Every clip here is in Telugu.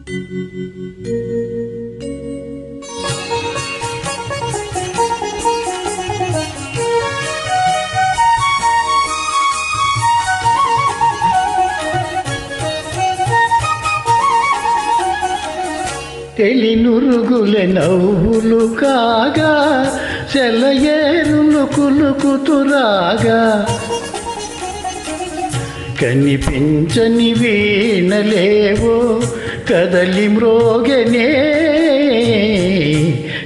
తెలినురుగుల నవ్వులు కాగా సెలయేరులు కులుకుతురాగా కనిపించని వీణలేవో కదలి మ్రోగనే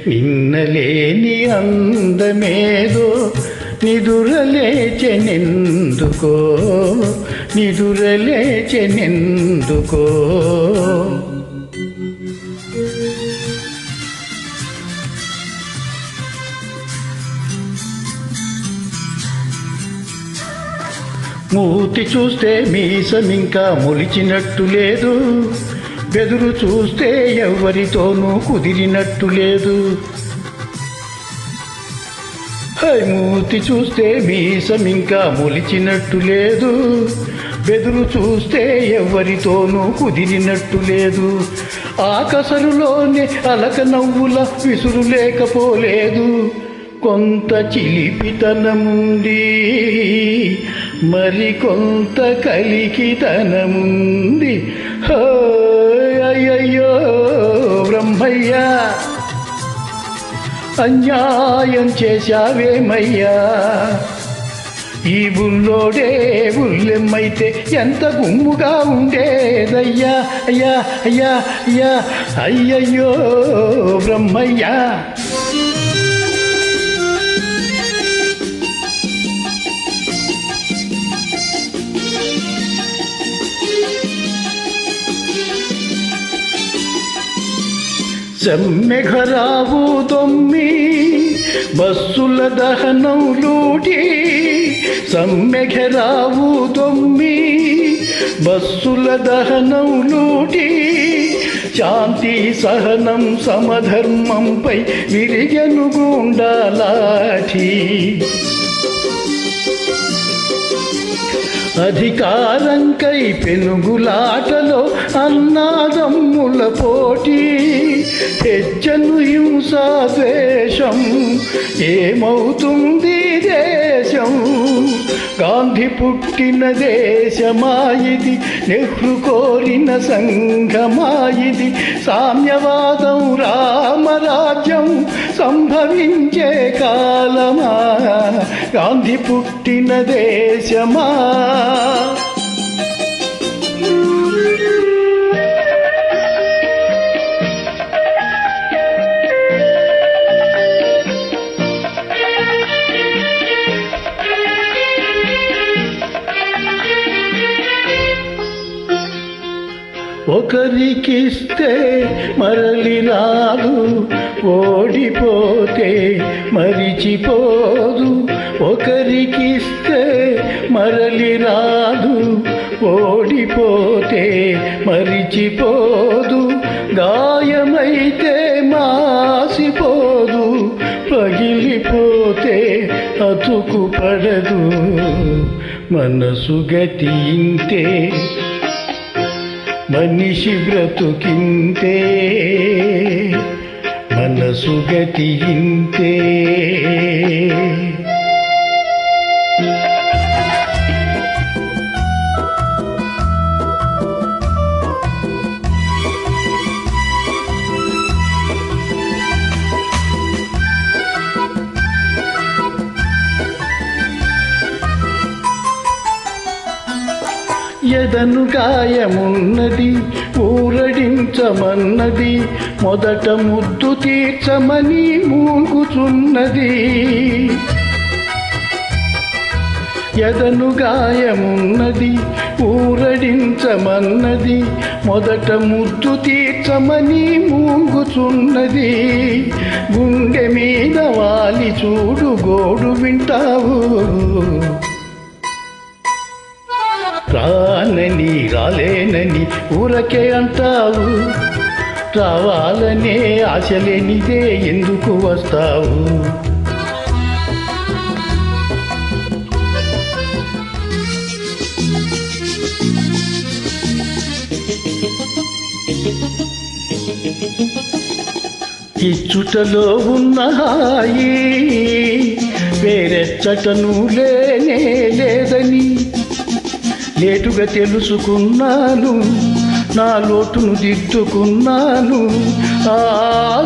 నిన్నలేని అందమేదో నిదురలేచెనెందుకో నిదురలేచెనెందుకో మూతి చూస్తే మీసమింకా మొలిచినట్టు లేదు, బెదురు చూస్తే ఎవరితోనూ కుదిరినట్టు లేదు. మూతి చూస్తే మీసమింకా మొలిచినట్టు లేదు, బెదురు చూస్తే ఎవరితోనూ కుదిరినట్టు లేదు. ఆకసరులోనే అలక నవ్వుల విసురు లేకపోలేదు, కొంత చిలిపితనముంది మరి కొంత కలికితనముంది. అయ్యయ్యో బ్రహ్మయ్యా అన్యాయం చేశావేమయ్యా, ఈ బుల్లోడే బుల్లెమ్మైతే ఎంత గుమ్ముగా ఉండేదయ్యా. అయ్యా అయ్యా అయ్యా అయ్యయ్యో బ్రహ్మయ్యా. సమ్మెఘరావు దొమ్మి బస్సుల దహనం లూటి, సమ్మెఘరావు దొమ్మి బస్సుల దహనం లూటి, శాంతి సహనం సమధర్మంపై విరిగెను గుండాలాఠి. అధికారంకై పెనుగులాటలో అన్నాదమ్ముల పోటీ, హెచ్చను హింసా ద్వేషం ఏమవుతుంది దేశం. గాంధీ పుట్టిన దేశమాయిది, నెహ్రు కోరిన సంఘమాయిది, సామ్యవాదం రామరాజ్యం సంభవించే కాలమా, గాంధీ పుట్టిన దేశమా. ఒకరికిస్తే మరలి రాదు, ఓడిపోతే మరిచిపోదు. ఒకరికిస్తే మరలి రాదు, ఓడిపోతే మరిచిపోదు. గాయమైతే మాసిపోదు, పగిలిపోతే అతుకు పడదు. మనసు గతి ఇంతే, మనిషి బ్రతుకింతే, మనసు గతి ఇంతే. ఎదను గాయమున్నది ఊరడించమన్నది, మొదట ముద్దు తీర్చమని మూగుచున్నది. ఎదను గాయమున్నది ఊరడించమన్నది, మొదట ముద్దు తీర్చమని మూగుచున్నది. గుండె మీద వాలి చూడు గోడు వింటావు, రానని రాలేనని ఊరకే అంటావు. రావాలనే ఆశలేనిదే ఎందుకు వస్తావు. Thank you. ఇచ్చుటలో ఉన్న హాయి వేరెచ్చటను లేనే లేదని లేటుగా తెలుసుకున్నాను, నా లోటును దిద్దుకున్నాను. ఆ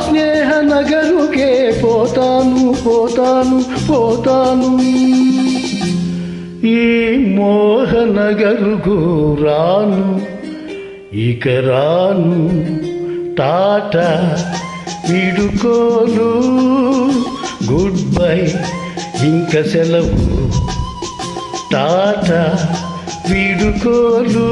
స్నేహ నగరుకే పోతాను పోతాను పోతాను. ఈ మోహనగరుకు రాను, ఇక రాను. టాటా వీడుకోలు, గుడ్ బై ఇంక సెలవు. టాటా వీడుకోలు.